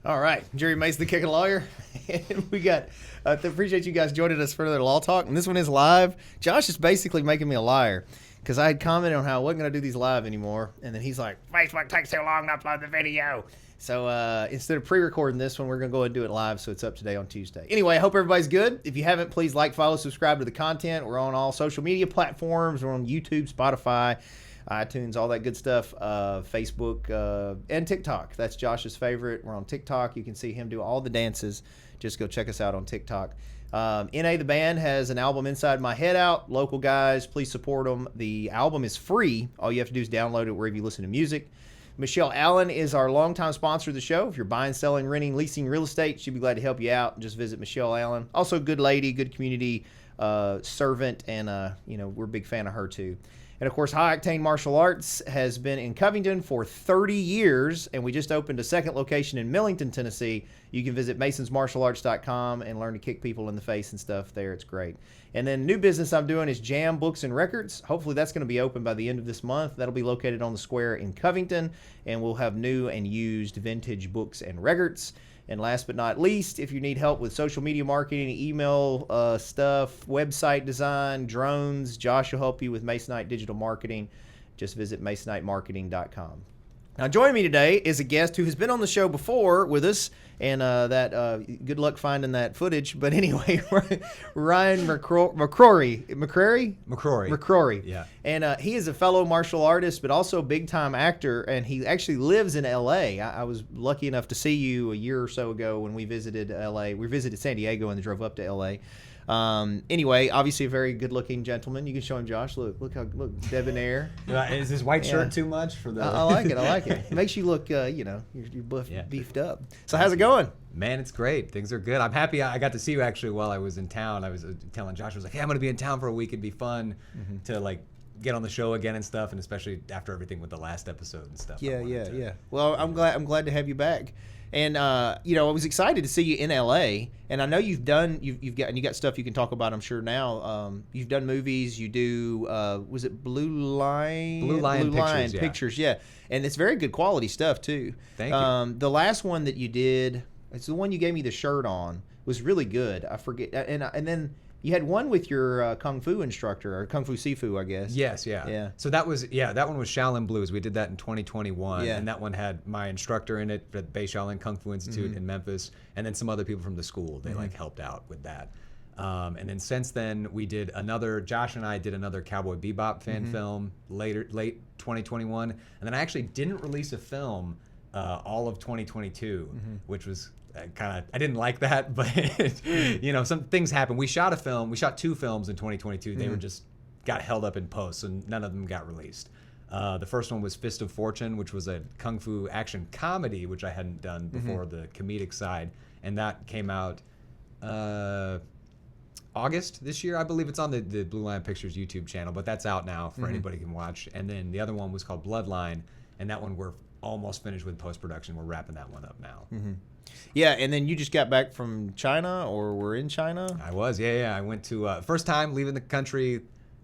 All right, Jerry Mace, the Kickin lawyer, and we got. Appreciate you guys joining us for another law talk, and this one is live. Josh is basically making me a liar because I had commented on how I wasn't going to do these live anymore, and then he's like, "Facebook takes too long to upload the video." So instead of pre-recording this one, we're going to go ahead and do it live, so it's up today on Tuesday. Anyway, I hope everybody's good. If you haven't, please like, follow, subscribe to the content. We're on all social media platforms. We're on YouTube, Spotify, iTunes, all that good stuff, Facebook, and TikTok. That's Josh's favorite. We're on TikTok. You can see him do all the dances. Just go check us out on TikTok. NA the band has an album, Inside My Head, out. Local guys, please support them. The album is free. All you have to do is download it wherever you listen to music. Michelle Allen is our longtime sponsor of the show. If you're buying, selling, renting, leasing real estate, she'd be glad to help you out. Just visit Michelle Allen. Also, good lady, good community servant, and we're a big fan of her too. And of course, High Octane Martial Arts has been in Covington for 30 years, and we just opened a second location in Millington, Tennessee. You can visit masonsmartialarts.com and learn to kick people in the face and stuff there. It's great. And then new business I'm doing is Jam Books and Records. Hopefully that's going to be open by the end of this month. That'll be located on the square in Covington, and we'll have new and used vintage books and records. And last but not least, if you need help with social media marketing, email stuff, website design, drones, Josh will help you with Masonite Digital Marketing. Just visit masonitemarketing.com. Now, joining me today is a guest who has been on the show before with us, and good luck finding that footage. But anyway, Ryan McCrory. McCrory. Yeah. And he is a fellow martial artist, but also a big-time actor, and he actually lives in L.A. I was lucky enough to see you a year or so ago when we visited L.A. We visited San Diego and then drove up to L.A. Anyway, obviously a very good-looking gentleman. You can show him, Josh. Look debonair. Is this white shirt too much for the? I like it. It makes you look, you're beefed up. So how's it going? Man, it's great. Things are good. I'm happy I got to see you actually while I was in town. I was telling Josh, I was like, hey, I'm going to be in town for a week. It'd be fun to get on the show again and stuff, and especially after everything with the last episode and stuff. Yeah. Well, I'm glad to have you back. And I was excited to see you in LA. And I know you got stuff you can talk about, I'm sure now. You've done movies. You do was it Blue Line Pictures? Yeah. And it's very good quality stuff too. Thank you. The last one that you did, it's the one you gave me the shirt on, was really good. I forget. And then you had one with your Kung Fu instructor, or Kung Fu Sifu, I guess. Yes, yeah. So that one was Shaolin Blues. We did that in 2021, and that one had my instructor in it at Bay Shaolin Kung Fu Institute in Memphis, and then some other people from the school. They helped out with that. And then since then, Josh and I did another Cowboy Bebop fan film late 2021, and then I actually didn't release a film all of 2022, which was I didn't like that, but some things happen. We shot two films in 2022. They were just got held up in post, so none of them got released. The first one was Fist of Fortune, which was a kung fu action comedy, which I hadn't done before, the comedic side, and that came out August this year. I believe it's on the Blue Line Pictures YouTube channel, but that's out now for anybody can watch. And then the other one was called Bloodline, and that one we're almost finished with post-production. We're wrapping that one up now. Yeah, and then you just got back from China, or were in China? I was, yeah. I went to first time leaving the country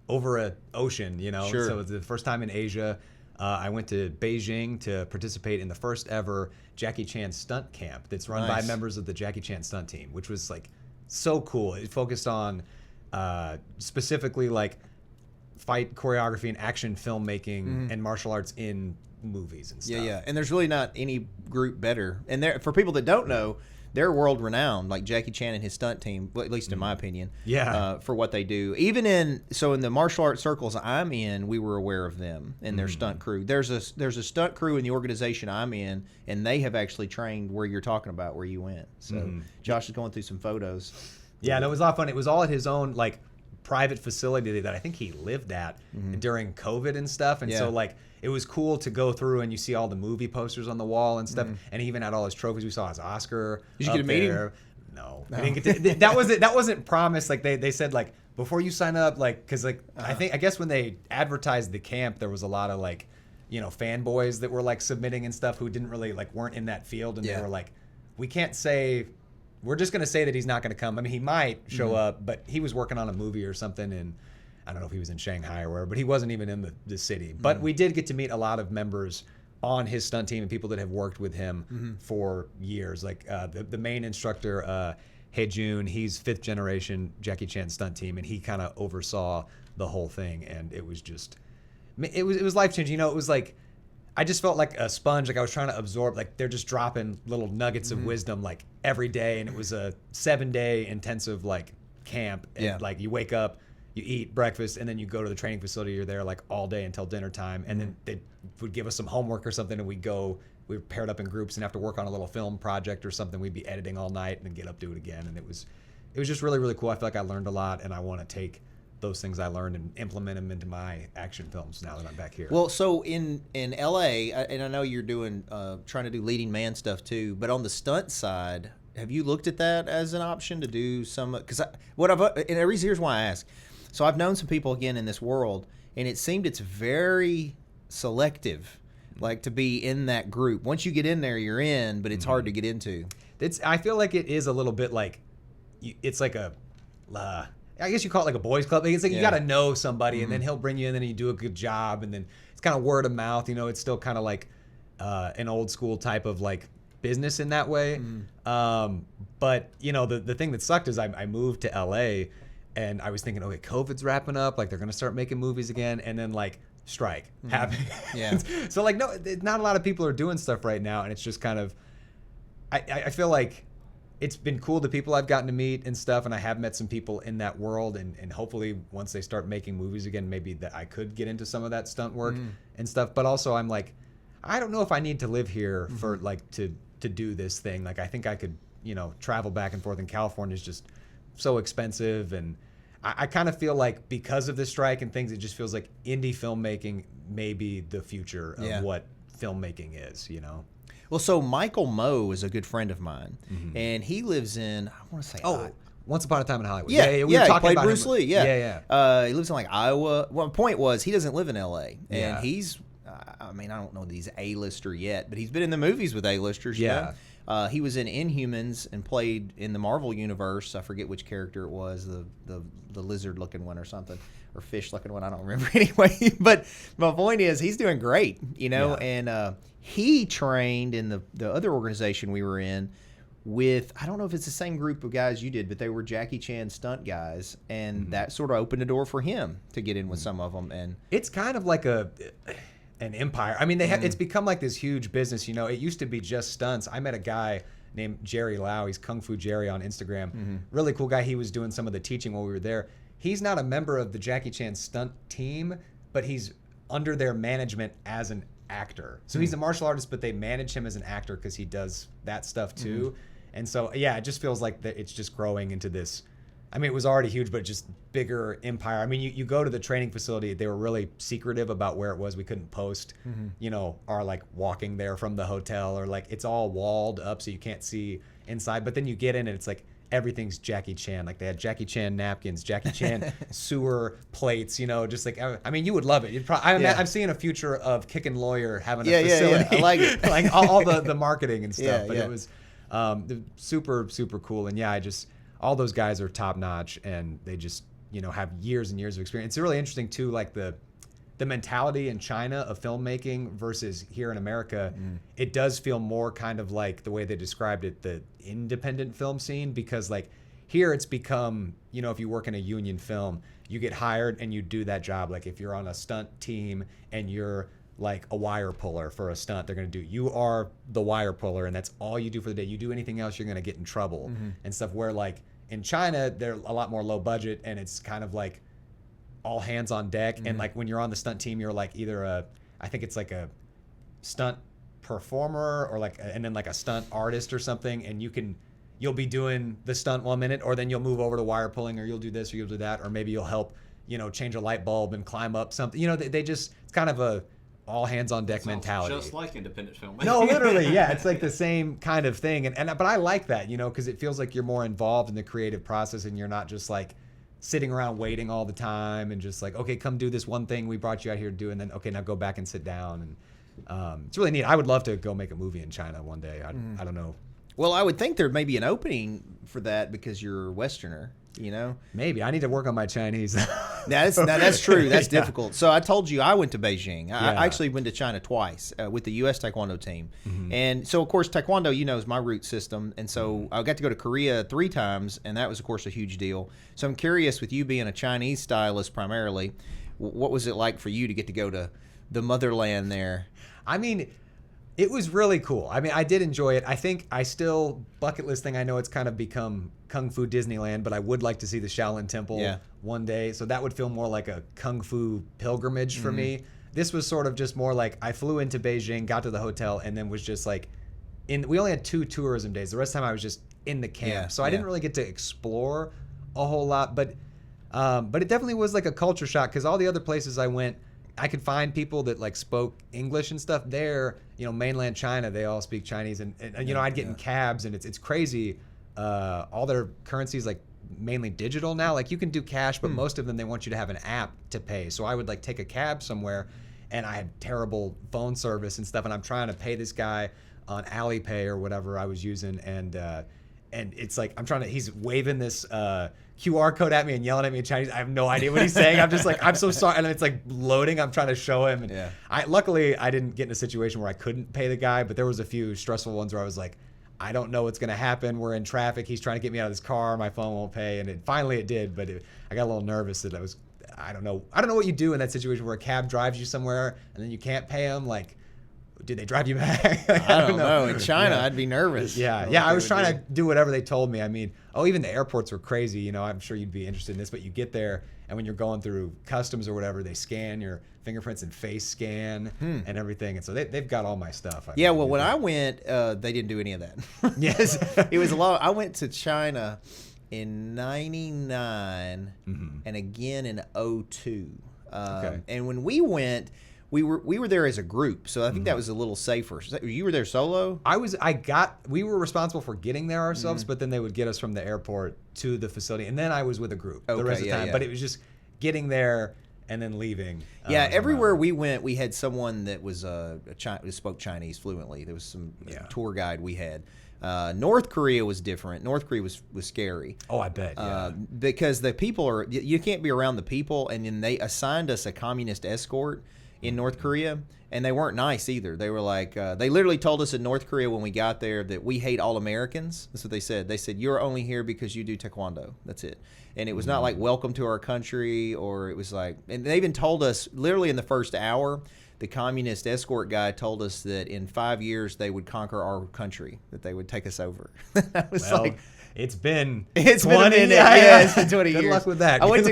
over an ocean, Sure. So it was the first time in Asia. I went to Beijing to participate in the first ever Jackie Chan stunt camp that's run by members of the Jackie Chan stunt team, which was so cool. It focused on specifically fight choreography and action filmmaking and martial arts in movies and stuff. Yeah. And there's really not any group better. And for people that don't know, they're world renowned, like Jackie Chan and his stunt team, at least in my opinion. For what they do. Even in the martial arts circles I'm in, we were aware of them and their stunt crew. There's a stunt crew in the organization I'm in, and they have actually trained where you're talking about, where you went. So Josh is going through some photos. Yeah, that was a lot of fun. It was all at his own private facility that I think he lived at during COVID and stuff. And so it was cool to go through and you see all the movie posters on the wall and stuff. And he even had all his trophies. We saw his Oscar. Did you get to meet him? No. I didn't get to, that wasn't promised. They said before you sign up, because I guess when they advertised the camp, there was a lot of fanboys that were submitting and stuff who didn't really weren't in that field, and they were we can't say. We're just going to say that he's not going to come. I mean, he might show up, but he was working on a movie or something, and I don't know if he was in Shanghai or wherever, but he wasn't even in the city. But we did get to meet a lot of members on his stunt team and people that have worked with him for years. Like the main instructor, Hey Jun, he's 5th generation Jackie Chan stunt team, and he kind of oversaw the whole thing, and it was just, it was life changing. You know, it was like, I just felt like a sponge. Like I was trying to absorb, like they're just dropping little nuggets of wisdom like every day, and it was a 7-day intensive like camp, and like you wake up, you eat breakfast, and then you go to the training facility. You're there like all day until dinner time, and then they would give us some homework or something, and we were paired up in groups and have to work on a little film project or something. We'd be editing all night and then get up, do it again. And it was just really, really cool. I feel like I learned a lot, and I want to take those things I learned and implement them into my action films now that I'm back here. Well, so in LA, and I know you're doing, trying to do leading man stuff too, but on the stunt side, have you looked at that as an option to do some, because and the reason, here's why I ask. So I've known some people again in this world, and it seemed it's very selective, like to be in that group. Once you get in there, you're in, but it's hard to get into. I feel like it is a little bit like, it's like a, I guess you call it like a boys club. It's like you got to know somebody, and then he'll bring you in, and then you do a good job, and then it's kind of word of mouth. You know, it's still kind of like an old school type of like business in that way. But you know, the thing that sucked is I moved to LA, and I was thinking, okay, COVID's wrapping up, like they're gonna start making movies again, and then like strike happened. So like, no, not a lot of people are doing stuff right now, and it's just kind of, I feel like it's been cool, the people I've gotten to meet and stuff, and I have met some people in that world, and hopefully once they start making movies again, maybe that I could get into some of that stunt work and stuff. But also I'm like, I don't know if I need to live here for like to do this thing. Like I think I could, you know, travel back and forth, and California is just so expensive, and I kind of feel like because of the strike and things, it just feels like indie filmmaking may be the future of what filmmaking is, you know? Well, so Michael Moe is a good friend of mine, and he lives in, I want to say, Once Upon a Time in Hollywood. We were talking played about Bruce Lee. He lives in like Iowa. Well, the point was he doesn't live in L.A. and he's, I mean, I don't know that he's A-lister yet, but he's been in the movies with A-listers. Yeah. He was in Inhumans and played in the Marvel universe. I forget which character it was, the lizard-looking one or something, or fish-looking one. I don't remember anyway. But my point is, he's doing great, you know. And he trained in the other organization we were in with, I don't know if it's the same group of guys you did, but they were Jackie Chan stunt guys, and that sort of opened the door for him to get in with some of them. And it's kind of like an empire. I mean, they have, it's become like this huge business. You know, it used to be just stunts. I met a guy named Jerry Lau. He's Kung Fu Jerry on Instagram. Really cool guy. He was doing some of the teaching while we were there. He's not a member of the Jackie Chan stunt team, but he's under their management as an actor. So he's a martial artist, but they manage him as an actor because he does that stuff too. And so, yeah, it just feels like that it's just growing into this. I mean, it was already huge, but just bigger empire. I mean, you go to the training facility, they were really secretive about where it was. We couldn't post, you know, our like walking there from the hotel, or like it's all walled up so you can't see inside. But then you get in and it's like everything's Jackie Chan. Like they had Jackie Chan napkins, Jackie Chan sewer plates, you know, just like, I mean, you would love it. You'd probably, I'm seeing a future of Kickin Lawyer having a facility. I like it. Like all the marketing and stuff. But it was super, super cool. And yeah, all those guys are top notch, and they just, you know, have years and years of experience. It's really interesting too, like the mentality in China of filmmaking versus here in America. It does feel more kind of like the way they described it, the independent film scene, because like here it's become, you know, if you work in a union film, you get hired and you do that job. Like if you're on a stunt team and you're like a wire puller for a stunt, they're going to do, you are the wire puller, and that's all you do for the day. You do anything else, you're going to get in trouble and stuff. Where like in China, they're a lot more low budget, and it's kind of like all hands on deck. And like when you're on the stunt team, you're like either I think it's like a stunt performer or like, and then like a stunt artist or something. And you'll be doing the stunt 1 minute, or then you'll move over to wire pulling, or you'll do this or you'll do that, or maybe you'll help, you know, change a light bulb and climb up something. You know, they just, it's kind of a all hands on deck mentality. Just like independent filmmaking. No, literally, yeah, it's like the same kind of thing. But I like that, you know, because it feels like you're more involved in the creative process, and you're not just like sitting around waiting all the time and just like, okay, come do this one thing we brought you out here to do, and then okay, now go back and sit down. And it's really neat. I would love to go make a movie in China one day. I don't know. Well, I would think there may be an opening for that because you're a Westerner, you know? Maybe. I need to work on my Chinese. That's true. That's difficult. So I told you I went to Beijing. I actually went to China twice with the U.S. Taekwondo team. And so, of course, Taekwondo, is my root system. And so I got to go to Korea 3 times, and that was, of course, a huge deal. So I'm curious, with you being a Chinese stylist primarily, what was it like for you to get to go to the motherland there? I mean, it was really cool. I mean, I did enjoy it. I think I still, bucket list thing, I know it's kind of become Kung Fu Disneyland, but I would like to see the Shaolin Temple one day. So that would feel more like a Kung Fu pilgrimage for me. This was sort of just more like I flew into Beijing, got to the hotel, and then was just like, we only had 2 tourism days. The rest of the time I was just in the camp. So I didn't really get to explore a whole lot, but it definitely was like a culture shock because all the other places I went, I could find people that like spoke English and stuff there. Mainland China, they all speak Chinese, and I'd get in cabs, and it's crazy. All their currencies like mainly digital now. Like you can do cash, but most of them they want you to have an app to pay. So I would like take a cab somewhere, and I had terrible phone service and stuff, and I'm trying to pay this guy on Alipay or whatever I was using, and it's like he's waving this QR code at me and yelling at me in Chinese. I have no idea what he's saying. I'm just like, I'm so sorry. And it's like loading. I'm trying to show him. And luckily I didn't get in a situation where I couldn't pay the guy, but there was a few stressful ones where I was like, I don't know what's going to happen. We're in traffic. He's trying to get me out of his car. My phone won't pay. And finally it did, but I got a little nervous that I don't know what you do in that situation where a cab drives you somewhere and then you can't pay him. Like, did they drive you back? I don't know. In China, I'd be nervous. I was trying to do whatever they told me. I mean, even the airports were crazy. I'm sure you'd be interested in this, but you get there, and when you're going through customs or whatever, they scan your fingerprints and face scan and everything. And so they've got all my stuff. When I went, they didn't do any of that. Yes. It was a lot. I went to China in 99 and again in 02. And when we went, we were there as a group, so I think that was a little safer. You were there solo? We were responsible for getting there ourselves, but then they would get us from the airport to the facility, and then I was with a group the rest of the time. But it was just getting there and then leaving. Everywhere we went, we had someone that was spoke Chinese fluently. There was some tour guide we had. North Korea was different. North Korea was scary. Oh, I bet. Because the people you can't be around the people, and then they assigned us a communist escort in North Korea, and they weren't nice either. They were like, they literally told us in North Korea when we got there that we hate all Americans. That's what they said. They said, you're only here because you do Taekwondo. That's it. And it was not like welcome to our country, or it was like, and they even told us literally in the first hour, the communist escort guy told us that in 5 years they would conquer our country, that they would take us over. I was like, it's been 20 it's been 20 years. Good luck with that. I went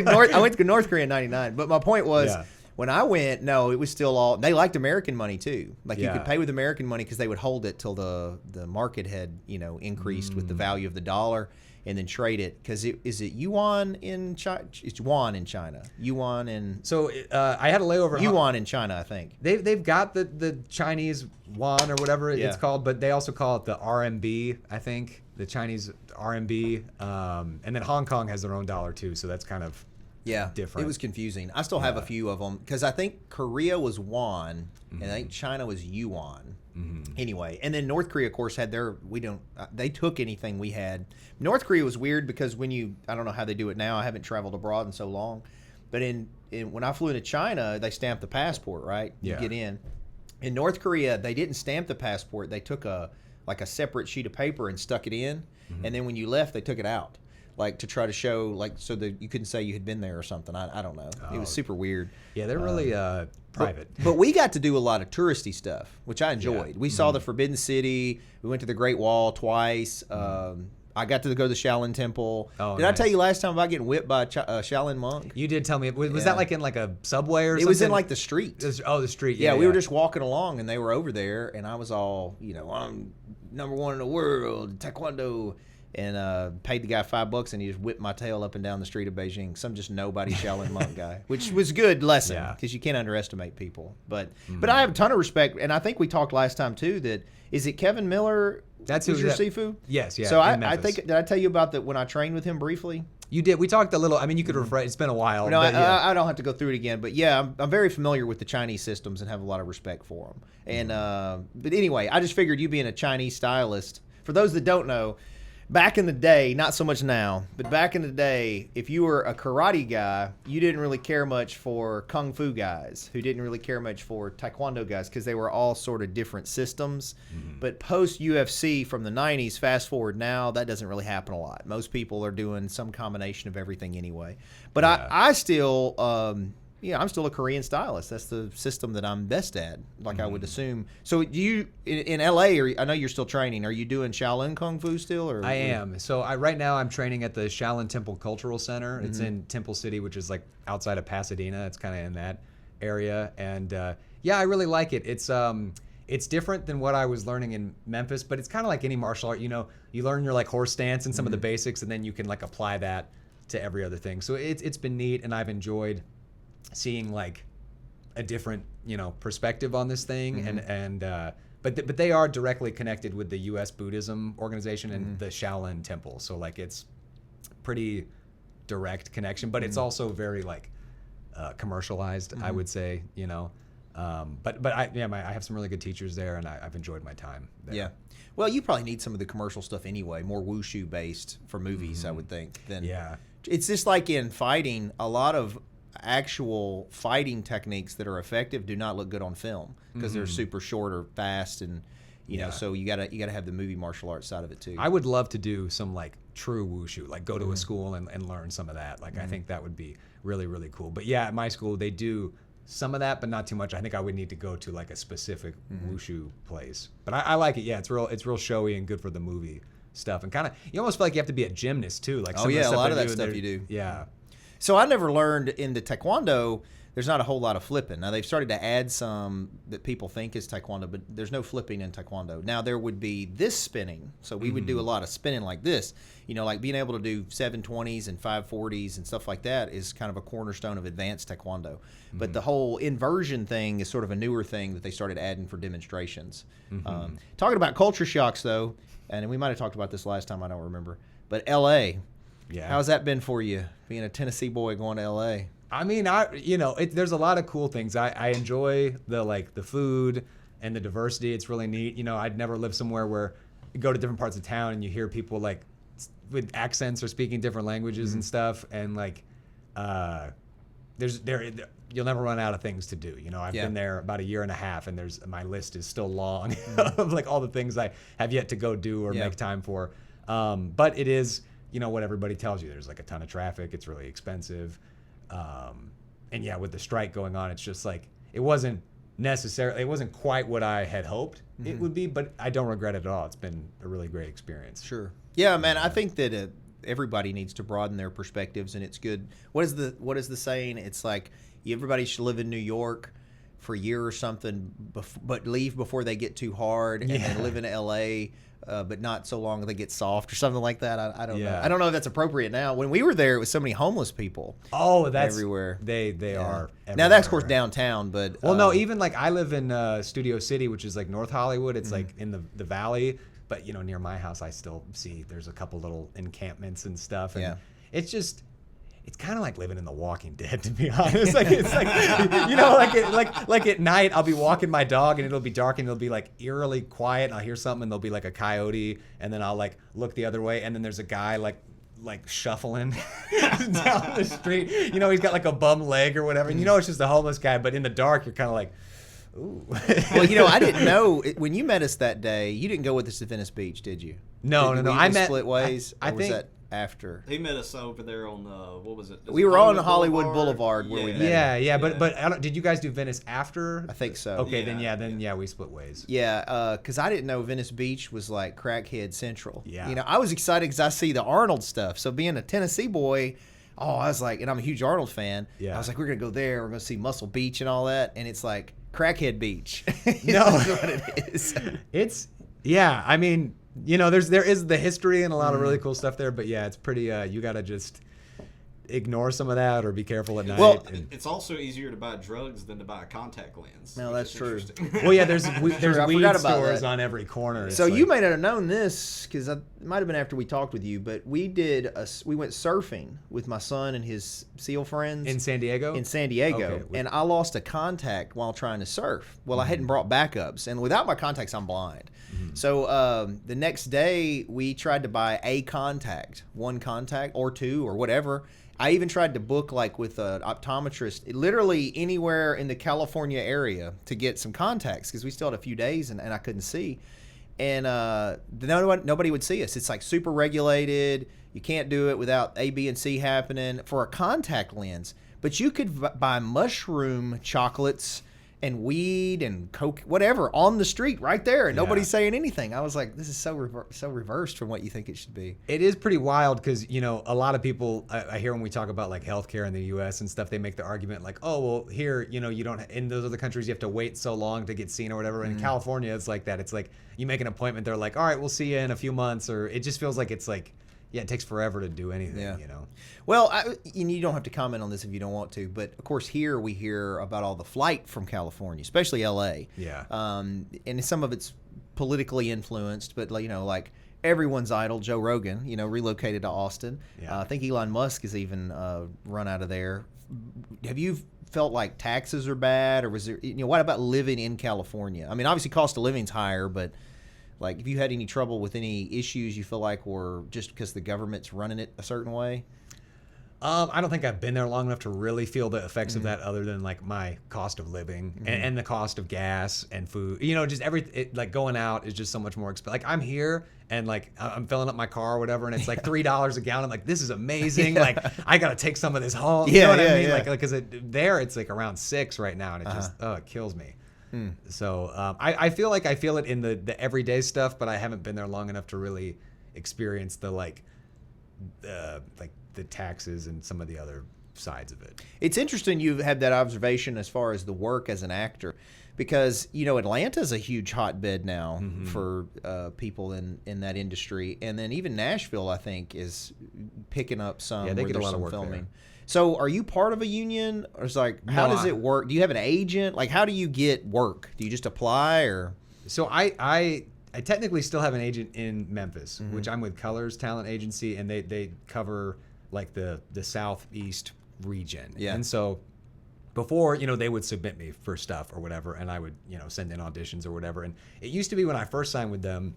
to North Korea in 99, but my point was, when I went, no, it was still all. They liked American money too. Like you could pay with American money because they would hold it till the market had increased with the value of the dollar, and then trade it. Because is it yuan in China? It's yuan in China. Yuan in. So I had a layover. Yuan in China, I think. They've got the Chinese yuan or whatever it's called, but they also call it the RMB. I think the Chinese RMB, and then Hong Kong has their own dollar too. So that's kind of. Different. It was confusing. I still have a few of them because I think Korea was won and I think China was yuan. Anyway, and then North Korea, of course, had they took anything we had. North Korea was weird because I don't know how they do it now. I haven't traveled abroad in so long, but when I flew into China, they stamped the passport, right? You get in. In North Korea, they didn't stamp the passport. They took a separate sheet of paper and stuck it in, and then when you left, they took it out. Like to try to show, so that you couldn't say you had been there or something. I don't know. It was super weird. Yeah, they're really private. But we got to do a lot of touristy stuff, which I enjoyed. We saw the Forbidden City. We went to the Great Wall twice. I got to go to the Shaolin Temple. Did I tell you last time about getting whipped by a Shaolin monk? You did tell me. Was that like in like a subway or something? It was in like the street. The street. Yeah, we were just walking along, and they were over there, and I was all, I'm #1 in the world, Taekwondo. And paid the guy $5, and he just whipped my tail up and down the street of Beijing. Some just nobody Shaolin monk guy, which was good lesson because you can't underestimate people. But I have a ton of respect, and I think we talked last time too. That is it Kevin Miller? That's who's your Sifu? Yes, yeah. So I think, did I tell you about that when I trained with him briefly? You did. We talked a little. I mean, you could refresh. It's been a while. No, I don't have to go through it again. But yeah, I'm very familiar with the Chinese systems and have a lot of respect for them. And but anyway, I just figured you being a Chinese stylist. For those that don't know. back in the day, not so much now, but back in the day, if you were a karate guy, you didn't really care much for kung fu guys, who didn't really care much for taekwondo guys, because they were all sort of different systems. But post UFC from the 90s, fast forward now, that doesn't really happen a lot. Most people are doing some combination of everything anyway. But I still, I'm still a Korean stylist. That's the system that I'm best at, like I would assume. So do you, in LA, I know you're still training, are you doing Shaolin Kung Fu still? Or I am. So right now I'm training at the Shaolin Temple Cultural Center. It's in Temple City, which is like outside of Pasadena. It's kind of in that area. And I really like it. It's different than what I was learning in Memphis, but it's kind of like any martial art. You know, you learn your like horse stance and some of the basics, and then you can like apply that to every other thing. So it's been neat, and I've enjoyed seeing like a different perspective on this thing. But they are directly connected with the U.S. Buddhism organization and the Shaolin Temple, so like it's pretty direct connection, but it's also very like commercialized, I would say, but I have some really good teachers there, and I've enjoyed my time there. Yeah. Well, you probably need some of the commercial stuff anyway, more wushu based for movies, I would think. It's just like in fighting, a lot of actual fighting techniques that are effective do not look good on film because they're super short or fast, and so you gotta have the movie martial arts side of it too. I would love to do some like true wushu, like go to a school and learn some of that. Like I think that would be really, really cool. But yeah, at my school they do some of that, but not too much. I think I would need to go to like a specific wushu place. But I like it. Yeah, it's real showy and good for the movie stuff, and kind of you almost feel like you have to be a gymnast too. Like some of the stuff a lot of they that do, stuff you do. Yeah. So I never learned in the Taekwondo, there's not a whole lot of flipping. Now they've started to add some that people think is Taekwondo, but there's no flipping in Taekwondo. Now there would be this spinning. So we would do a lot of spinning like this. Like being able to do 720s and 540s and stuff like that is kind of a cornerstone of advanced Taekwondo. But the whole inversion thing is sort of a newer thing that they started adding for demonstrations. Talking about culture shocks though, and we might have talked about this last time, I don't remember, but LA. Yeah. How's that been for you, being a Tennessee boy going to L.A.? I mean, there's a lot of cool things. I enjoy the food and the diversity. It's really neat. I'd never lived somewhere where you go to different parts of town and you hear people like with accents or speaking different languages and stuff. And like, you'll never run out of things to do. I've been there about a year and a half, and my list is still long of like all the things I have yet to go do or make time for. But it is. What everybody tells you, there's like a ton of traffic, it's really expensive, and with the strike going on, it's just like it wasn't quite what I had hoped it would be, but I don't regret it at all. It's been a really great experience. Sure. Yeah, man, I think that everybody needs to broaden their perspectives, and it's good. What is the saying? It's like everybody should live in New York for a year or something, but leave before they get too hard, and then live in L.A., but not so long they get soft or something like that. I don't know. I don't know if that's appropriate now. When we were there, it was so many homeless people. Oh, that's everywhere. They are. Everywhere. Now that's of course downtown, but no, even like I live in Studio City, which is like North Hollywood. It's like in the valley, but near my house, I still see there's a couple little encampments and stuff. And it's just. It's kind of like living in The Walking Dead, to be honest. It's like like at night I'll be walking my dog and it'll be dark and it'll be like eerily quiet, and I'll hear something and there'll be like a coyote, and then I'll like look the other way and then there's a guy like shuffling down the street. He's got like a bum leg or whatever, and it's just a homeless guy, but in the dark you're kind of like, ooh. Well, I didn't know when you met us that day. You didn't go with us to Venice Beach, did you? No. I met split ways. I think. Was that after he met us over there on what was it? We were on Hollywood Boulevard where we met. Yeah. But did you guys do Venice after? I think so. Okay, then we split ways. Yeah, because I didn't know Venice Beach was like crackhead central. Yeah. I was excited because I see the Arnold stuff. So being a Tennessee boy, I was like, and I'm a huge Arnold fan. Yeah. I was like, we're gonna go there. We're gonna see Muscle Beach and all that, and it's like crackhead beach. No, that's what it is. I mean. There is the history and a lot of really cool stuff there, but it's pretty. You gotta just ignore some of that or be careful at night. Well, it's also easier to buy drugs than to buy a contact lens. No, that's true. Well, there's weed stores on every corner. So you may not have known this because it might have been after we talked with you, but we went surfing with my son and his SEAL friends in San Diego. Okay. And I lost a contact while trying to surf. Well, I hadn't brought backups, and without my contacts, I'm blind. So the next day, we tried to buy one contact or two or whatever. I even tried to book like with an optometrist, literally anywhere in the California area to get some contacts because we still had a few days and I couldn't see. And nobody would see us. It's like super regulated. You can't do it without A, B, and C happening for a contact lens. But you could buy mushroom chocolates and weed and coke, whatever, on the street right there, and nobody's saying anything. I was like, this is so reversed from what you think it should be. It is pretty wild because, a lot of people, I hear when we talk about like healthcare in the U.S. and stuff, they make the argument like, oh, well, here, you don't, in those other countries, you have to wait so long to get seen or whatever. And in California, it's like that. It's like you make an appointment, they're like, all right, we'll see you in a few months, or it just feels like it's like, yeah, it takes forever to do anything, Well, you don't have to comment on this if you don't want to, but of course here we hear about all the flight from California, especially L.A. Yeah. And some of it's politically influenced, but like everyone's idol, Joe Rogan, relocated to Austin. Yeah. I think Elon Musk has even run out of there. Have you felt like taxes are bad, or was there? What about living in California? I mean, obviously cost of living's higher, but like, have you had any trouble with any issues you feel like were just because the government's running it a certain way? I don't think I've been there long enough to really feel the effects of that, other than like my cost of living and the cost of gas and food. Just like going out is just so much more expensive. Like I'm here and like I'm filling up my car or whatever, and it's like $3 a gallon. I'm like, this is amazing. Like I gotta take some of this home. You know what I mean? Like because there it's like around $6 right now, and it just it kills me. So I feel like I feel it in the everyday stuff, but I haven't been there long enough to really experience the the taxes and some of the other sides of it. It's interesting you've had that observation as far as the work as an actor, because Atlanta's a huge hotbed now for people in that industry, and then even Nashville I think is picking up some. Yeah, they get a lot of work filming there. there. So are you part of a union, or is how does it work? Do you have an agent? Like, how do you get work? Do you just apply, or? So I technically still have an agent in Memphis, which I'm with Colors Talent Agency, and they cover like the southeast region. Yeah. And so before, they would submit me for stuff or whatever, and I would, send in auditions or whatever. And it used to be when I first signed with them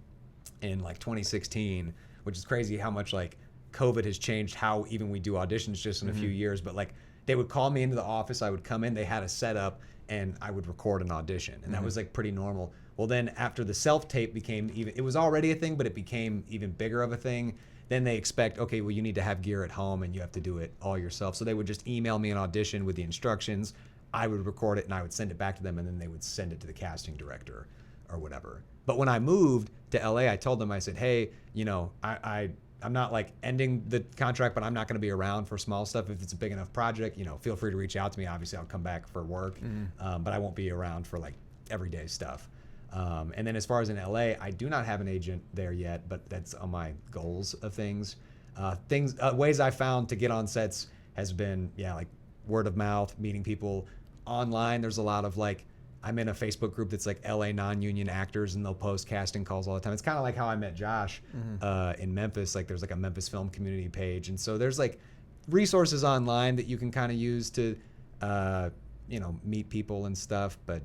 in like 2016, which is crazy how much like COVID has changed how even we do auditions just in a few years. But like they would call me into the office, I would come in, they had a setup, and I would record an audition, and that was like pretty normal. Well, then after the self-tape became it was already a thing, but it became even bigger of a thing. Then they expect, okay, well, you need to have gear at home and you have to do it all yourself. So they would just email me an audition with the instructions. I would record it and I would send it back to them, and then they would send it to the casting director or whatever. But when I moved to LA, I told them, I said, hey, I'm not like ending the contract, but I'm not going to be around for small stuff. If it's a big enough project, feel free to reach out to me. Obviously, I'll come back for work, but I won't be around for like everyday stuff. And then as far as in LA, I do not have an agent there yet, but that's on my goals of things. Ways I found to get on sets has been, like word of mouth, meeting people online. There's a lot of like, I'm in a Facebook group that's like LA non-union actors, and they'll post casting calls all the time. It's kind of like how I met Josh in Memphis. Like there's like a Memphis film community page. And so there's like resources online that you can kind of use to, meet people and stuff. But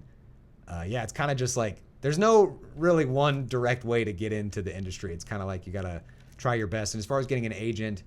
it's kind of just like, there's no really one direct way to get into the industry. It's kind of like you got to try your best. And as far as getting an agent,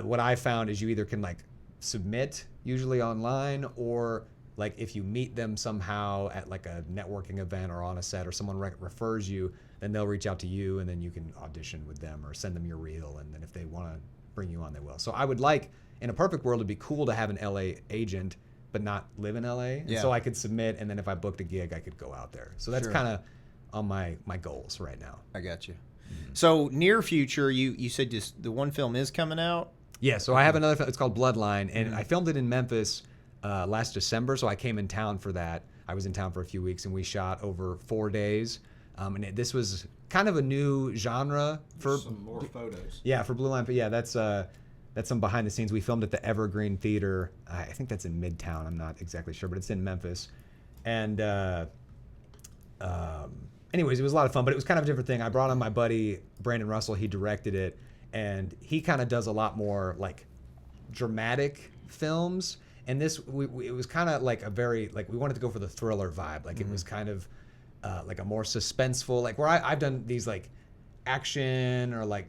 what I found is you either can like submit usually online, or like if you meet them somehow at like a networking event or on a set, or someone refers you, then they'll reach out to you, and then you can audition with them or send them your reel. And then if they want to bring you on, they will. So I would like, in a perfect world, it'd be cool to have an LA agent, but not live in LA. And so I could submit, and then if I booked a gig, I could go out there. So that's kind of on my goals right now. I got you. So near future, you said just the one film is coming out? Yeah, so I have another film. It's called Bloodline, and I filmed it in Memphis last December, so I came in town for that. I was in town for a few weeks, and we shot over 4 days. And this was kind of a new genre for some more photos. Yeah, for Blue Line. But yeah, that's some behind the scenes. We filmed at the Evergreen Theater. I think that's in Midtown. I'm not exactly sure, but it's in Memphis. And anyways, it was a lot of fun, but it was kind of a different thing. I brought on my buddy Brandon Russell. He directed it, and he kind of does a lot more like dramatic films. And this, it was kind of like a very, like, we wanted to go for the thriller vibe. Like it was kind of like a more suspenseful, like where I've done these like action or like,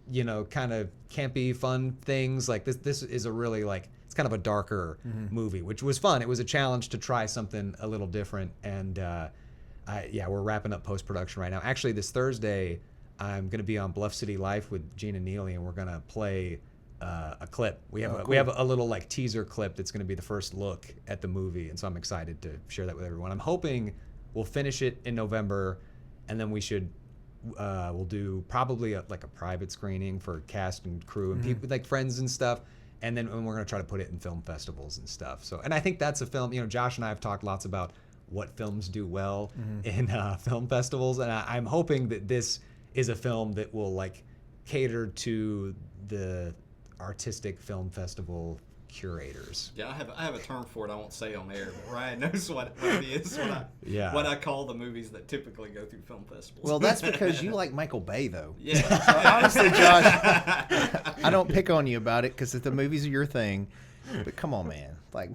you know, kind of campy fun things. Like this is a really like, it's kind of a darker movie, which was fun. It was a challenge to try something a little different. And we're wrapping up post-production right now. Actually, this Thursday, I'm going to be on Bluff City Life with Gina Neely, and we're going to play a clip. We have a little like teaser clip that's going to be the first look at the movie, and so I'm excited to share that with everyone. I'm hoping we'll finish it in November, and then we'll do probably a private screening for cast and crew and people like friends and stuff, and then we're going to try to put it in film festivals and stuff. So, and I think that's a film. You know, Josh and I have talked lots about what films do well in film festivals, and I'm hoping that this is a film that will like cater to the artistic film festival curators. Yeah, I have a term for it. I won't say on air, but Ryan knows what it is. What I call the movies that typically go through film festivals. Well, that's because you like Michael Bay, though. Yeah. So honestly, Josh, I don't pick on you about it because the movies are your thing. But come on, man, like.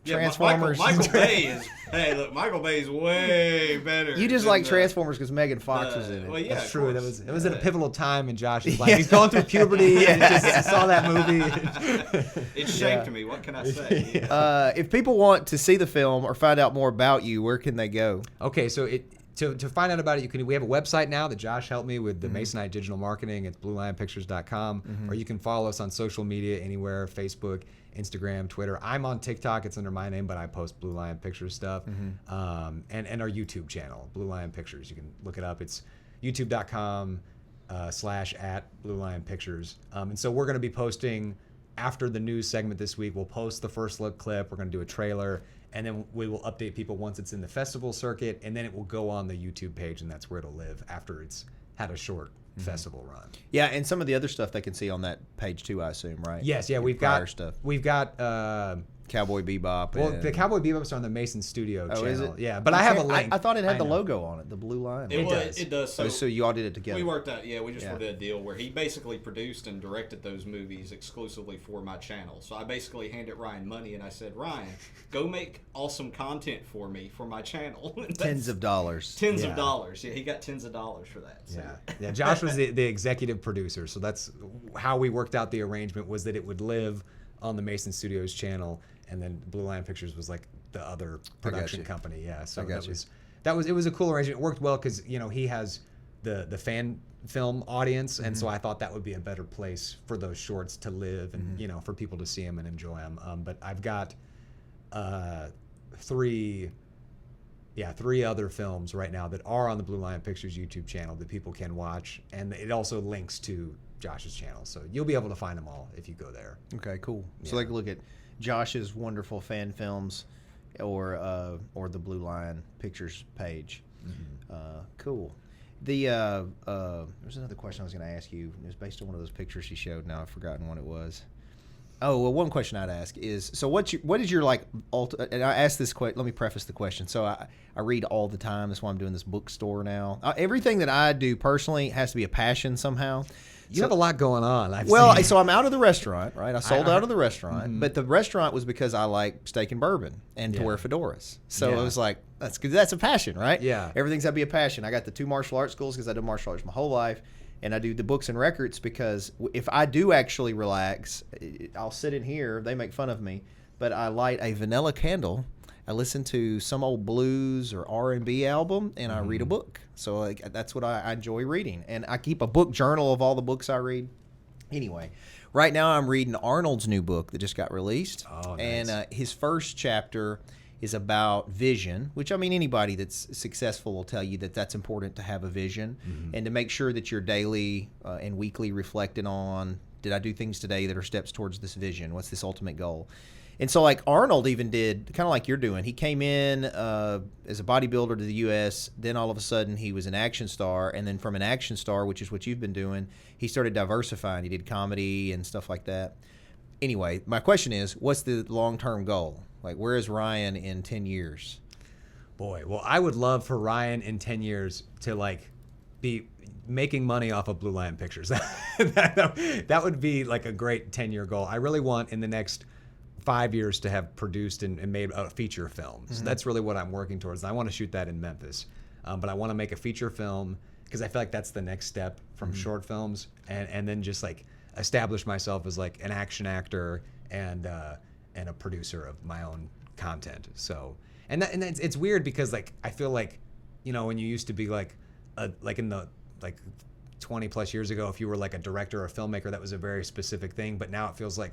Yeah, Transformers. Michael Bay is. Hey, look, Michael Bay is way better. You just like Transformers because Megan Fox was in it. Well, yeah, that's true. It was at a pivotal time in Josh's life. He's going through puberty and just saw that movie. It shaped me. What can I say? Yeah. If people want to see the film or find out more about you, where can they go? Okay, so to find out about it, we have a website now that Josh helped me with, the Masonite Digital Marketing. It's bluelionpictures.com, or you can follow us on social media anywhere: Facebook, Instagram, Twitter. I'm on TikTok. It's under my name, but I post Blue Lion Pictures stuff. And our YouTube channel, Blue Lion Pictures. You can look it up. It's youtube.com/@Blue Lion Pictures. And so we're going to be posting after the news segment this week. We'll post the first look clip. We're going to do a trailer, and then we will update people once it's in the festival circuit, and then it will go on the YouTube page, and that's where it'll live after it's had a short festival run. Yeah, and some of the other stuff they can see on that page too, I assume, right? Yes, yeah, we've got Cowboy Bebop. Well, the Cowboy Bebop's on the Mason Studio channel. Is it? Yeah, but I have a link. I thought it had the logo on it, the blue line. It does. So you all did it together. We worked out. Yeah, we just worked out a deal where he basically produced and directed those movies exclusively for my channel. So I basically handed Ryan money and I said, Ryan, go make awesome content for me for my channel. Tens of dollars. Tens of dollars. Yeah, he got tens of dollars for that. So. Yeah. Josh was the executive producer, so that's how we worked out the arrangement, was that it would live on the Mason Studios channel, and then Blue Lion Pictures was like the other production company. Yeah, so it was a cool arrangement. It worked well because he has the fan film audience, and so I thought that would be a better place for those shorts to live, and for people to see them and enjoy them. But I've got three other films right now that are on the Blue Lion Pictures YouTube channel that people can watch, and it also links to Josh's channel, so you'll be able to find them all if you go there. Okay, cool. So they can look at Josh's wonderful fan films, or the Blue Lion Pictures page. Cool. There's another question I was going to ask you. It was based on one of those pictures she showed. Now I've forgotten what it was. Oh, well, one question I'd ask is, so what is your like, and I asked this question, let me preface the question. So I read all the time. That's why I'm doing this bookstore now. Everything that I do personally has to be a passion somehow. You have a lot going on. So I'm out of the restaurant, right? I sold out of the restaurant, but the restaurant was because I like steak and bourbon and to wear fedoras. So it was like, that's good. That's a passion, right? Yeah. Everything's got to be a passion. I got the 2 martial arts schools because I did martial arts my whole life. And I do the books and records because if I do actually relax, I'll sit in here. They make fun of me, but I light a vanilla candle. I listen to some old blues or R&B album, and I read a book. So that's what I enjoy reading. And I keep a book journal of all the books I read. Anyway, right now I'm reading Arnold's new book that just got released. Oh, nice. And his first chapter is about vision, which, I mean, anybody that's successful will tell you that that's important to have a vision and to make sure that you're daily and weekly reflecting on, did I do things today that are steps towards this vision? What's this ultimate goal? And so like Arnold even did, kind of like you're doing, he came in as a bodybuilder to the U.S., then all of a sudden he was an action star, and then from an action star, which is what you've been doing, he started diversifying. He did comedy and stuff like that. Anyway, my question is, what's the long-term goal? Like, where is Ryan in 10 years? Boy, well, I would love for Ryan in 10 years to, like, be making money off of Blue Lion Pictures. That would be, like, a great 10-year goal. I really want, in the next 5 years, to have produced and made a feature film. So that's really what I'm working towards. I want to shoot that in Memphis. but I want to make a feature film because I feel like that's the next step from short films, and then just like establish myself as like an action actor and a producer of my own content. So and it's weird because like I feel like, you know, when you used to be like in the like 20 plus years ago, if you were like a director or a filmmaker, that was a very specific thing. But now it feels like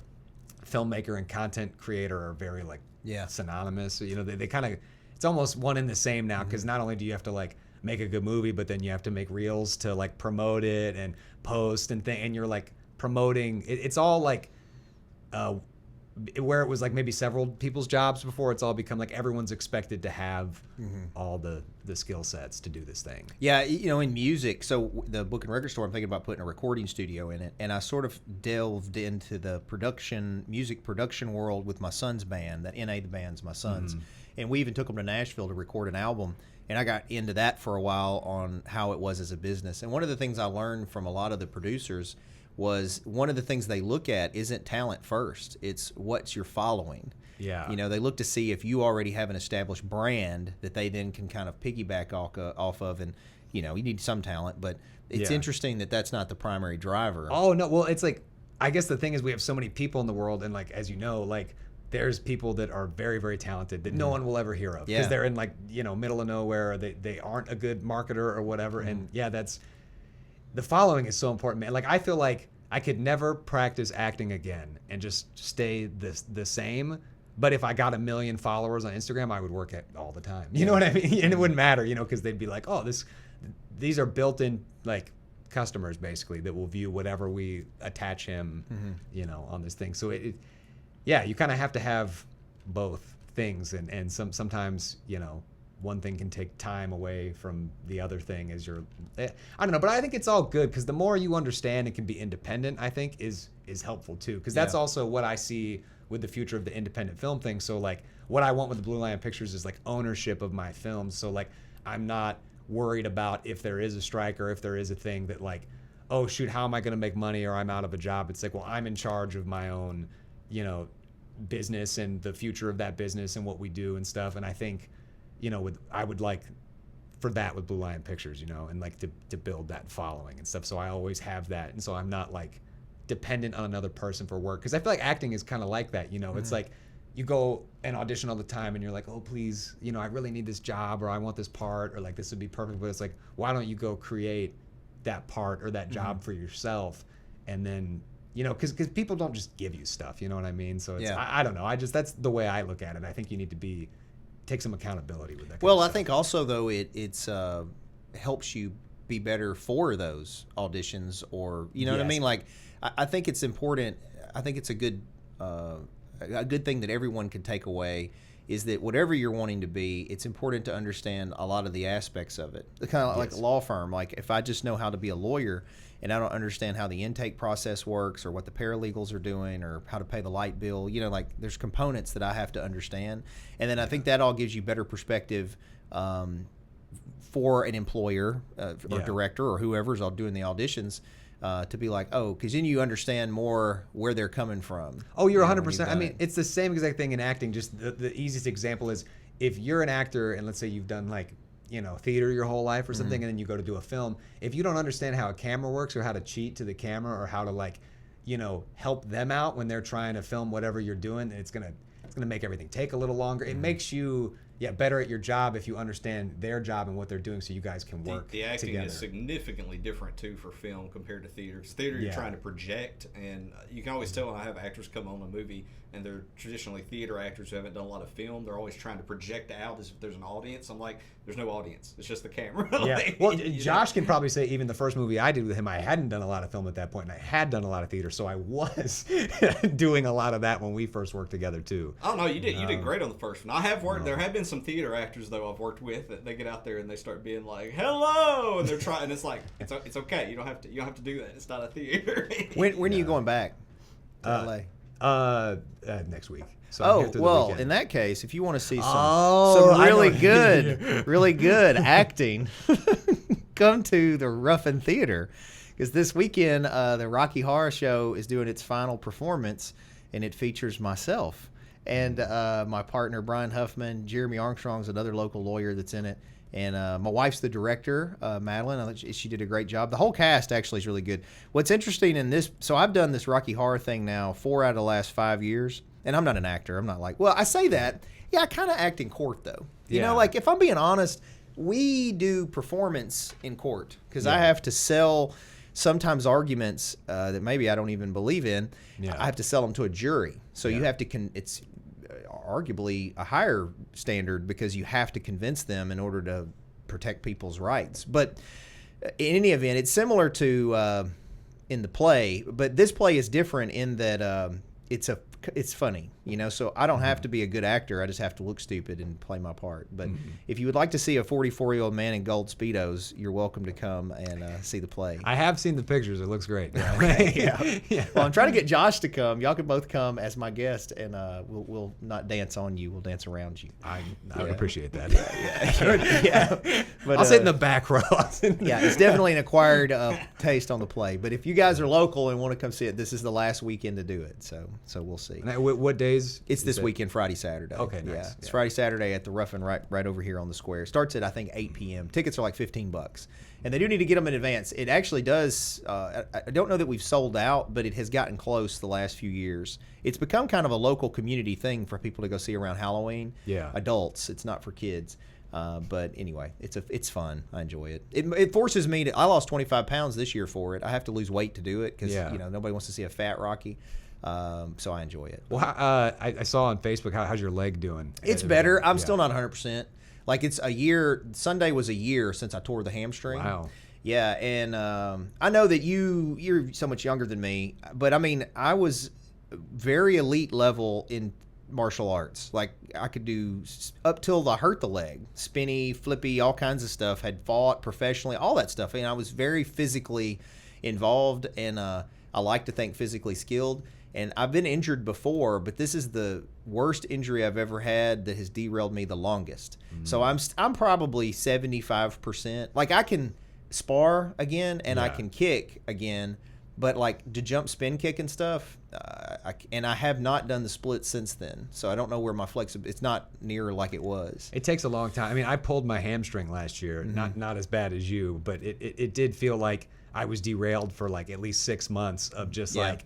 filmmaker and content creator are very like synonymous. You know, they kind of, it's almost one and the same now, because not only do you have to like make a good movie, but then you have to make reels to like promote it and post and you're like promoting it's all like where it was like maybe several people's jobs before, it's all become like everyone's expected to have all the skill sets to do this thing. Yeah, you know, in music, so the Book and Record Store, I'm thinking about putting a recording studio in it, and I sort of delved into the music production world with my son's band. That NA, the band's my son's, and we even took them to Nashville to record an album, and I got into that for a while on how it was as a business. And one of the things I learned from a lot of the producers was one of the things they look at isn't talent first, it's what's your following. Yeah. You know, they look to see if you already have an established brand that they then can kind of piggyback off of, and, you know, you need some talent, but it's interesting that that's not the primary driver. Oh, no, well, it's like, I guess the thing is we have so many people in the world, and like, as you know, like, there's people that are very, very talented that no one will ever hear of because they're in like, you know, middle of nowhere, or they aren't a good marketer or whatever. And that's, the following is so important, man. Like, I feel like I could never practice acting again and just stay the same. But if I got 1 million followers on Instagram, I would work it all the time. You know what I mean? And it wouldn't matter, you know, because they'd be like, oh, these are built-in like customers basically that will view whatever we attach him, you know, on this thing. So you kind of have to have both things, and sometimes, you know, one thing can take time away from the other thing as I don't know, but I think it's all good because the more you understand and can be independent, I think is helpful too, because that's also what I see with the future of the independent film thing. So like what I want with the Blue Lion Pictures is like ownership of my films. So like I'm not worried about if there is a strike or if there is a thing that like, oh shoot, how am I going to make money, or I'm out of a job. It's like, well, I'm in charge of my own, you know, business and the future of that business and what we do and stuff. And I think, you know, I would like for that with Blue Lion Pictures, you know, and like to build that following and stuff. So I always have that. And so I'm not like dependent on another person for work. Cause I feel like acting is kind of like that, you know, it's like you go and audition all the time and you're like, oh, please, you know, I really need this job, or I want this part, or like this would be perfect. But it's like, why don't you go create that part or that job for yourself? And then, you know, because people don't just give you stuff, you know what I mean? So it's, I don't know. That's the way I look at it. I think you need to take some accountability with that. Well, I think also though it's helps you be better for those auditions, or you know what I mean. Like I think it's important. I think it's a good thing that everyone can take away is that whatever you're wanting to be, it's important to understand a lot of the aspects of it. Kind of like a law firm. Like if I just know how to be a lawyer and I don't understand how the intake process works, or what the paralegals are doing, or how to pay the light bill, you know, like there's components that I have to understand. And then I think that all gives you better perspective for an employer or director or whoever's doing the auditions to be like, oh, because then you understand more where they're coming from. Oh, you're 100%. I mean, it's the same exact thing in acting. Just the easiest example is if you're an actor and let's say you've done like, you know, theater your whole life or something, and then you go to do a film, if you don't understand how a camera works or how to cheat to the camera or how to like, you know, help them out when they're trying to film whatever you're doing, it's gonna make everything take a little longer. It makes you better at your job if you understand their job and what they're doing, so you guys can work the acting together. Is significantly different too for film compared to theater. Because theater you're trying to project, and you can always tell when I have actors come on a movie and they're traditionally theater actors who haven't done a lot of film, they're always trying to project out as if there's an audience. I'm like, there's no audience, it's just the camera. Like, well, Josh can probably say even the first movie I did with him, I hadn't done a lot of film at that point, and I had done a lot of theater, so I was doing a lot of that when we first worked together too. Oh no, you did great on the first one. I have worked. There have been some theater actors though I've worked with that they get out there and they start being like, "Hello," and they're trying. And it's like, it's okay. You don't have to do that. It's not a theater. When are you going back to LA? Next week. So well, in that case, if you want to see some really good acting, come to the Ruffin Theater, because this weekend the Rocky Horror Show is doing its final performance, and it features myself and my partner Brian Huffman. Jeremy Armstrong's another local lawyer that's in it, And my wife's the director, Madeline. I thought she did a great job. The whole cast actually is really good. What's interesting in this, so I've done this Rocky Horror thing now 4 out of the last 5 years. And I'm not an actor. I'm not like, well, I say that. Yeah, I kind of act in court, though. You know, like if I'm being honest, we do performance in court because I have to sell sometimes arguments that maybe I don't even believe in. I have to sell them to a jury. So you have to, it's arguably a higher standard because you have to convince them in order to protect people's rights. But in any event, it's similar to in the play, but this play is different in that it's funny, you know, so I don't have to be a good actor. I just have to look stupid and play my part. But if you would like to see a 44-year-old man in gold Speedos, you're welcome to come and see the play. I have seen the pictures. It looks great. Okay, Well, I'm trying to get Josh to come. Y'all can both come as my guest, and we'll not dance on you. We'll dance around you. I would appreciate that. But, I'll sit in the back row. It's definitely an acquired taste on the play. But if you guys are local and want to come see it, this is the last weekend to do it. So we'll see. What days? It's this weekend, Friday, Saturday. Okay, nice. Yeah, it's Friday, Saturday at the Ruffin right over here on the square. Starts at I think 8 p.m. Tickets are like $15, and they do need to get them in advance. It actually does. I don't know that we've sold out, but it has gotten close the last few years. It's become kind of a local community thing for people to go see around Halloween. Yeah, adults. It's not for kids. But anyway, it's fun. I enjoy it. It forces me to. I lost 25 pounds this year for it. I have to lose weight to do it because you know nobody wants to see a fat Rocky. So I enjoy it. Well, I saw on Facebook, how's your leg doing? It's better. I'm still not 100%. Like it's a year. Sunday was a year since I tore the hamstring. Wow. Yeah, and I know that you're so much younger than me, but I mean, I was very elite level in martial arts. Like I could do up till I hurt the leg, spinny, flippy, all kinds of stuff. Had fought professionally, all that stuff, and I was very physically involved, and I like to think physically skilled. And I've been injured before, but this is the worst injury I've ever had that has derailed me the longest. So I'm probably 75%. Like I can spar again and I can kick again, but like to jump spin kick and stuff, I have not done the split since then. So I don't know where my flexibility. It's not near like it was. It takes a long time. I mean, I pulled my hamstring last year. Not as bad as you, but it did feel like I was derailed for like at least 6 months of just like.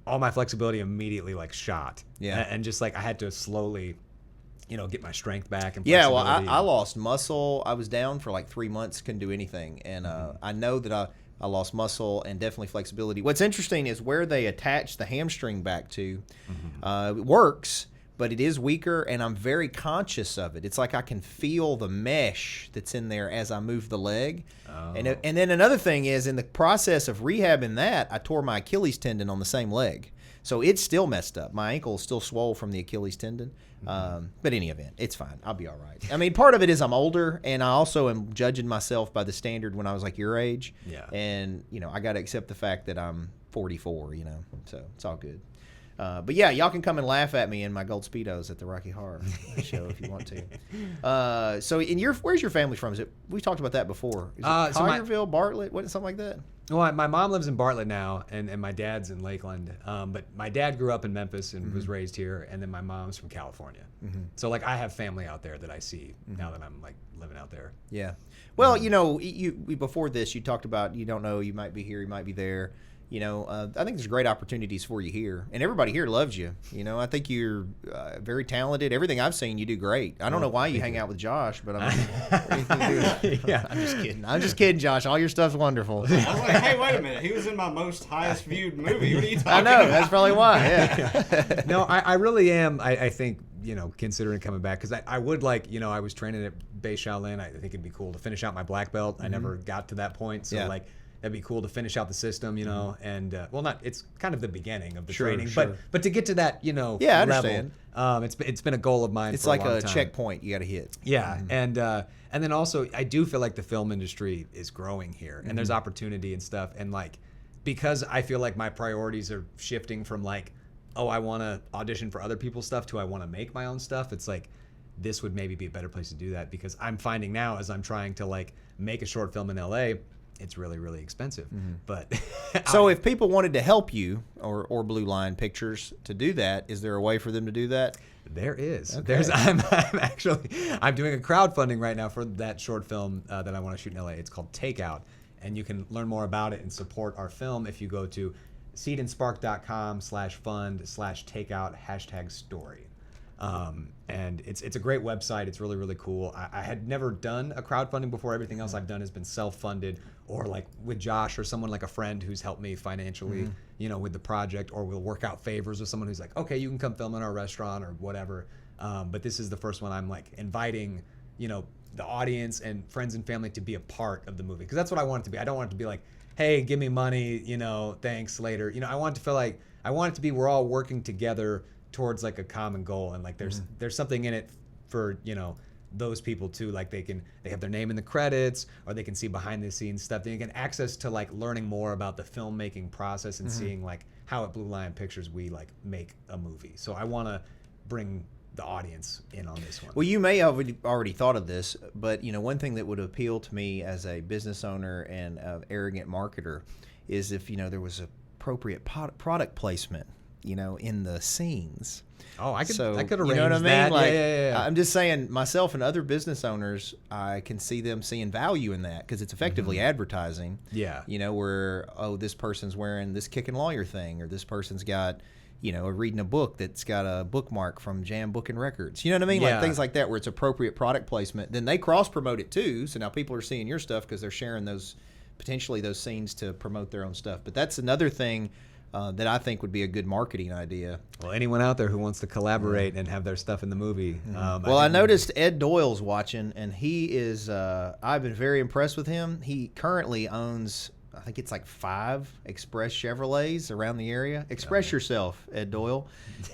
All my flexibility immediately like shot. And just like I had to slowly, you know, get my strength back. And well, I lost muscle. I was down for like 3 months, couldn't do anything. And I know that I lost muscle and definitely flexibility. What's interesting is where they attach the hamstring back to. It works, but it is weaker, and I'm very conscious of it. It's like I can feel the mesh that's in there as I move the leg. And then another thing is, in the process of rehabbing that, I tore my Achilles tendon on the same leg. So it's still messed up. My ankle is still swole from the Achilles tendon. But in any event, it's fine. I'll be all right. I mean, part of it is I'm older, and I also am judging myself by the standard when I was like your age. And, you know, I got to accept the fact that I'm 44, you know. So it's all good. But yeah, y'all can come and laugh at me in my gold Speedos at the Rocky Horror Show if you want to. So, where's your family from? We talked about that before. Is it Collierville, Bartlett, something like that? Well, my mom lives in Bartlett now, and my dad's in Lakeland. But my dad grew up in Memphis and was raised here, and then my mom's from California. So like I have family out there that I see now that I'm like living out there. Yeah. Well, you know, before this, you talked about you don't know, you might be here, you might be there. You know, I think there's great opportunities for you here, and everybody here loves you. You know, I think you're very talented. Everything I've seen, you do great. I don't know why you hang out with Josh, but I'm just kidding, Josh. All your stuff's wonderful. I was like, hey, wait a minute. He was in my most highest viewed movie. What are you talking I know. about? That's probably why. Yeah. No, I really am. I think, you know, considering coming back, because I would like, you know, I was training at Bay Shaolin. I think it'd be cool to finish out my black belt. I never got to that point, so like. That'd be cool to finish out the system, you know, and it's kind of the beginning of the training, but to get to that, you know, I understand. Level, it's been a goal of mine. It's for like a long a time. checkpoint you got to hit. Yeah, and then also I do feel like the film industry is growing here, and there's opportunity and stuff, and like because I feel like my priorities are shifting from like, oh, I want to audition for other people's stuff to I want to make my own stuff. It's like this would maybe be a better place to do that because I'm finding now as I'm trying to like make a short film in LA. it's really, really expensive. But so if people wanted to help you or Blue Line Pictures to do that, is there a way for them to do that? There is. Okay. I'm doing a crowdfunding right now for that short film that I want to shoot in LA. It's called Takeout, and you can learn more about it and support our film if you go to seedandspark.com/fund/takeout #story. And it's a great website. It's really, really cool. I had never done a crowdfunding before. Everything else I've done has been self-funded, or like with Josh or someone like a friend who's helped me financially, with the project, or we'll work out favors with someone who's like, okay, you can come film in our restaurant or whatever. But this is the first one I'm like inviting, the audience and friends and family to be a part of the movie. Because that's what I want it to be. I don't want it to be like, hey, give me money, thanks later. I want it to feel like, we're all working together towards like a common goal, and like there's something in it for those people too. Like they have their name in the credits, or they can see behind the scenes stuff. They can access to like learning more about the filmmaking process and seeing like how at Blue Lion Pictures we like make a movie. So I want to bring the audience in on this one. Well, you may have already thought of this, but one thing that would appeal to me as a business owner and arrogant marketer is if there was appropriate product placement in the scenes. Oh, I could arrange you know what I mean? that. Like, yeah. I'm just saying, myself and other business owners, I can see them seeing value in that because it's effectively advertising. Yeah. Where, this person's wearing this Kickin lawyer thing, or this person's got, reading a book that's got a bookmark from Jam Book and Records. You know what I mean? Yeah. Like things like that where it's appropriate product placement. Then they cross-promote it too, so now people are seeing your stuff because they're sharing potentially those scenes to promote their own stuff. But that's another thing that I think would be a good marketing idea. Well, anyone out there who wants to collaborate and have their stuff in the movie. I noticed Ed Doyle's watching, and he is, I've been very impressed with him. He currently owns, I think it's like 5 Express Chevrolets around the area. Express yourself, Ed Doyle.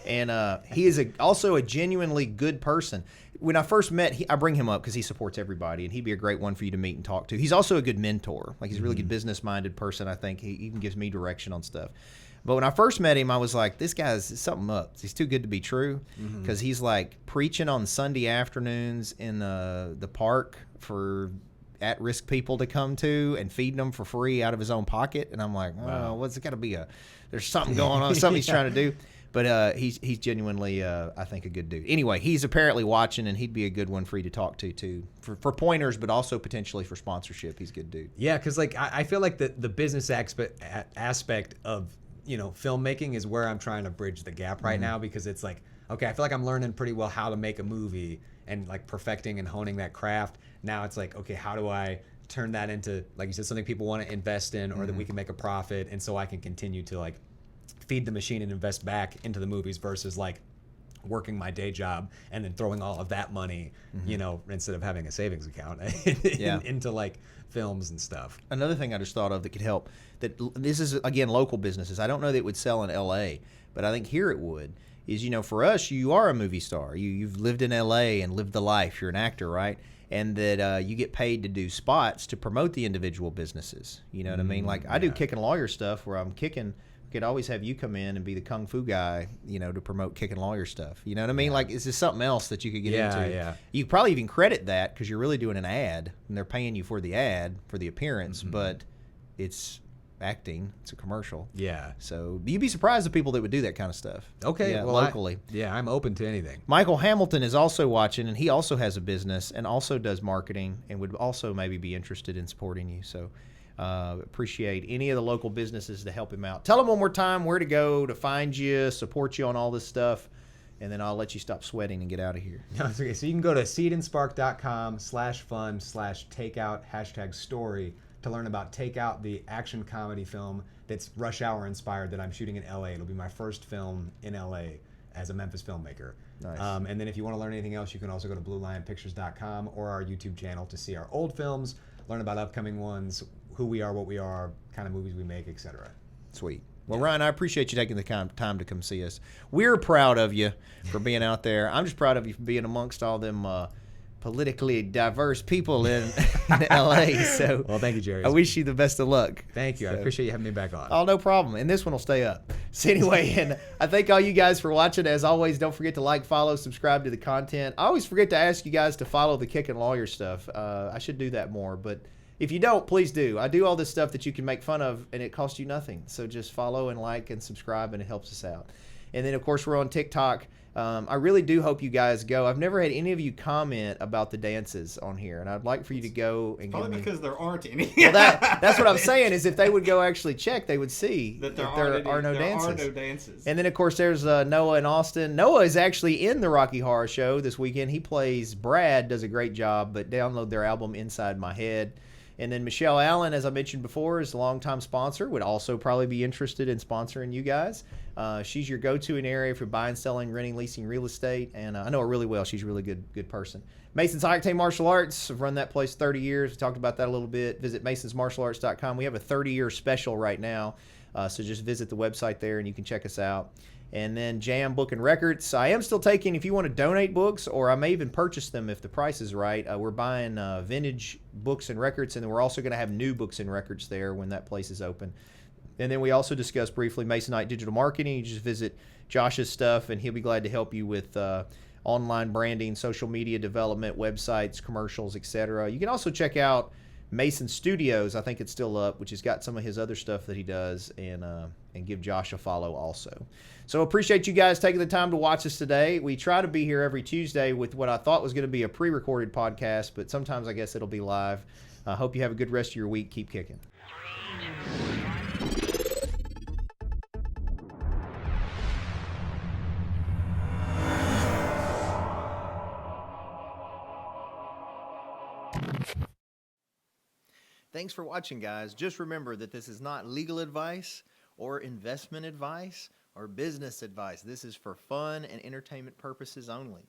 And he is also a genuinely good person. When I first met, I bring him up because he supports everybody, and he'd be a great one for you to meet and talk to. He's also a good mentor. Like, he's a really good business-minded person, I think. He even gives me direction on stuff. But when I first met him, I was like, this guy's something up. He's too good to be true, because he's like preaching on Sunday afternoons in the park for at-risk people to come to and feeding them for free out of his own pocket. And I'm like, what's it got to be? There's something going on, something he's trying to do. But he's genuinely, I think, a good dude. Anyway, he's apparently watching, and he'd be a good one for you to talk to, too, for pointers, but also potentially for sponsorship. He's a good dude. Yeah, because like I feel like the business aspect of filmmaking is where I'm trying to bridge the gap right now, because it's like, okay, I feel like I'm learning pretty well how to make a movie and like perfecting and honing that craft. Now it's like, okay, how do I turn that into, like you said, something people want to invest in, or that we can make a profit, and so I can continue to like feed the machine and invest back into the movies versus like working my day job and then throwing all of that money, instead of having a savings account into like films and stuff. Another thing I just thought of that could help, that this is, again, local businesses. I don't know that it would sell in LA, but I think here it would, is, for us, you are a movie star. You've lived in LA and lived the life. You're an actor, right? And that you get paid to do spots to promote the individual businesses. You know what I mean? Like, I do Kickin lawyer stuff where I'm kicking. Could always have you come in and be the kung fu guy, to promote Kickin lawyer stuff. You know what I mean? Yeah. Like, is this something else that you could get into? Yeah. You probably even credit that because you're really doing an ad, and they're paying you for the ad, for the appearance, but it's acting. It's a commercial. Yeah. So you'd be surprised at people that would do that kind of stuff. Okay. Yeah, well, locally. I'm open to anything. Michael Hamilton is also watching, and he also has a business and also does marketing and would also maybe be interested in supporting you. So appreciate any of the local businesses to help him out. Tell him one more time where to go to find you, support you on all this stuff, and then I'll let you stop sweating and get out of here. Okay, so you can go to seedandspark.com/fund/takeout #story to learn about Takeout, the action comedy film that's Rush Hour inspired that I'm shooting in LA. It'll be my first film in LA as a Memphis filmmaker. Nice. And then if you want to learn anything else, you can also go to BlueLionPictures.com or our YouTube channel to see our old films, learn about upcoming ones, who we are, what we are, kind of movies we make, etc. Sweet. Well, Ryan, I appreciate you taking the time to come see us. We're proud of you for being out there. I'm just proud of you for being amongst all them politically diverse people in LA. So, well, thank you, Jerry. I wish you the best of luck. Thank you. I appreciate you having me back on. Oh, no problem. And this one will stay up. So anyway, and I thank all you guys for watching. As always, don't forget to like, follow, subscribe to the content. I always forget to ask you guys to follow the Kickin lawyer stuff. I should do that more, but If you don't, please do. I do all this stuff that you can make fun of, and it costs you nothing. So just follow and like and subscribe, and it helps us out. And then, of course, we're on TikTok. I really do hope you guys go. I've never had any of you comment about the dances on here, and I'd like for you to go and probably because there aren't any. Well, that's what I'm saying is if they would go actually check, they would see that there are no dances. Are no dances. And then, of course, there's Noah in Austin. Noah is actually in the Rocky Horror Show this weekend. He plays Brad, does a great job, but download their album Inside My Head. And then Michelle Allen, as I mentioned before, is a longtime sponsor, would also probably be interested in sponsoring you guys. She's your go-to in area for buying, selling, renting, leasing real estate, and I know her really well. She's a really good person. Mason's High Octane Martial Arts. I've run that place 30 years. We talked about that a little bit. Visit masonsmartialarts.com. We have a 30-year special right now, so just visit the website there, and you can check us out. And then Jam Book and Records. I am still taking, if you want to donate books, or I may even purchase them if the price is right. We're buying vintage books and records, and then we're also going to have new books and records there when that place is open. And then we also discussed briefly Masonite Digital Marketing. You just visit Josh's stuff, and he'll be glad to help you with online branding, social media development, websites, commercials, etc. You can also check out Mason Studios, I think it's still up, which has got some of his other stuff that he does, and give Josh a follow also. So appreciate you guys taking the time to watch us today. We try to be here every Tuesday with what I thought was going to be a pre-recorded podcast, but sometimes I guess it'll be live. I hope you have a good rest of your week. Keep kicking. Thanks for watching, guys. Just remember that this is not legal advice or investment advice or business advice. This is for fun and entertainment purposes only.